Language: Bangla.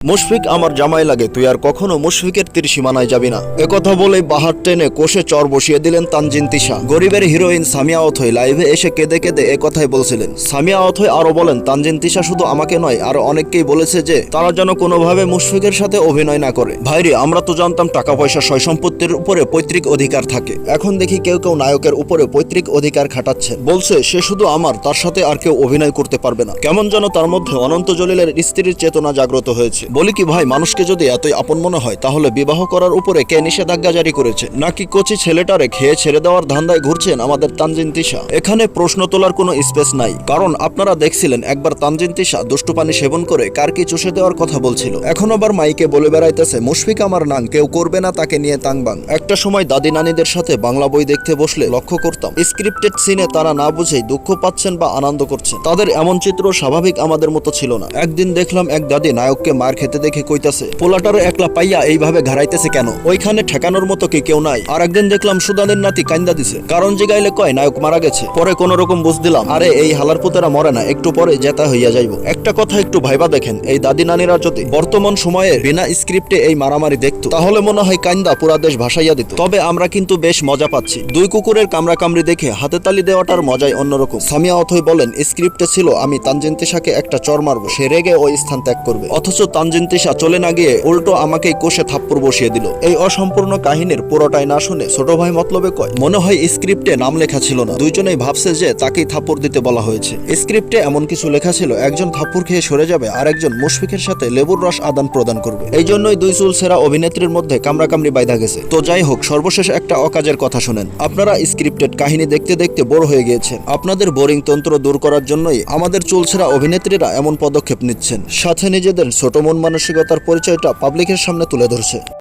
মুশফিক আমার জামাই লাগে, তুই আর কখনো মুশফিকের তীর সীমানায় যাবি না। একথা বলে বাহার টেনে কোষে চর বসিয়ে দিলেন তানজিন তিশা। গরিবের হিরোইন সামিয়া অথই লাইভে এসে কেঁদে কেঁদে একথাই বলছিলেন। সামিয়া অথই আরো বলেন, তানজিন তিশা শুধু আমাকে নয় আরো অনেককেই বলেছে যে তারা যেন কোনোভাবে মুশফিকের সাথে অভিনয় না করে। ভাইরে, আমরা তো জানতাম টাকা পয়সা সয় সম্পত্তির উপরে পৈতৃক অধিকার থাকে, এখন দেখি কেউ কেউ নায়কের উপরে পৈতৃক অধিকার খাটাচ্ছে। বলছে সে শুধু আমার, তার সাথে আর কেউ অভিনয় করতে পারবে না। কেমন যেন তার মধ্যে অনন্ত জলিলের স্ত্রীর চেতনা জাগ্রত হয়েছে। বলি কি ভাই, মানুষকে যদি এতই আপন মনে হয় তাহলে বিবাহ করার উপরে কে নিষেধাজ্ঞা জারি করেছে? নাকি কচি ছেলেটারে খেয়ে ছেড়ে দেওয়ার ধান্দায় ঘুরছেন আমাদের তানজিন তিশা? এখানে প্রশ্ন তোলার কোনো স্পেস নাই, কারণ আপনারা দেখছিলেন একবার তানজিন তিশা দুষ্টু পানি সেবন করে কার কি চুষে দেওয়ার কথা বলছিল। এখন আবার মাইকে বলে বেড়াইতেছে মুশফিক আমার নাং, কেউ করবে না তাকে নিয়ে তাংবাং। একটা সময় দাদি নানিদের সাথে বাংলা বই দেখতে বসলে লক্ষ্য করতাম স্ক্রিপ্টেড সিনে তারা না বুঝেই দুঃখ পাচ্ছেন বা আনন্দ করছেন। তাদের এমন চিত্র স্বাভাবিক আমাদের মতো ছিল না। একদিন দেখলাম এক দাদি নায়ককে মার খেতে দেখে কইতাছে, পোলাটার একলা পাইয়া এইভাবে ঘাড়াইতেছে কেন, ওইখানে ঠেকানোর মতো কি কেউ নাই? আর একদিন দেখলাম সুদানের নাতি কান্দা দিছে, কারণ জিগাইলে কয় নায়ক মারা গেছে। পরে কোন রকম বুঝ দিলাম, আরে এই হালার পুতেরা মরে না, একটু পরে জেতা হইয়া যাইব। একটা কথা একটু ভাইবা দেখেন, এই দাদি নানিরা যদি বর্তমান সময়ে বিনা স্ক্রিপ্টে এই মারামারি দেখতো তাহলে মনে হয় কান্দা পুরা দেশ ভাসাইয়া দিত। তবে আমরা কিন্তু বেশ মজা পাচ্ছি। দুই কুকুরের কামড়া কামড়ি দেখে হাতে তালি দেওয়াটার মজাই অন্যরকম। সামিয়া অথই বলেন, স্ক্রিপ্টে ছিল আমি তানজিন তিশাকে একটা চর মারবো, সে রেগে ওই স্থান ত্যাগ করবে, অথচ তানজিন তিশা চলে না গিয়ে উল্টো আমাকেই কোষে থাপ্পড় বসিয়ে দিল। এই অসম্পূর্ণ কাহিনীর পুরোটাই না শুনে ছোট ভাই মতলবে কয়, মনে হয় স্ক্রিপ্টে নাম লেখা ছিল না, দুইজনেই ভাবছে যে তাকেই থাপ্পড় দিতে বলা হয়েছে। স্ক্রিপ্টে এমন কিছু লেখা ছিল একজন থাপ্পড় খেয়ে সরে যাবে আর একজন মুশফিকের সাথে লেবুর রস আদান প্রদান করবে। এই জন্যই দুই চুল সেরা অভিনেত্রীর মধ্যে কামড়াকামড়ি বাইধা গেছে। তো যাই হোক, সর্বশেষ একটা অকাজের কথা শুনেন। আপনারা স্ক্রিপ্টেড কাহিনী দেখতে দেখতে বোর হয়ে গিয়েছেন, আপনাদের বোরিং তন্ত্র দূর করার জন্যই আমাদের চুল সেরা অভিনেত্রীরা এমন পদক্ষেপ নিচ্ছেন, সাথে নিজেদের ছোট মন মানসিকতার পরিচয়টা পাবলিকের সামনে তুলে ধরছে।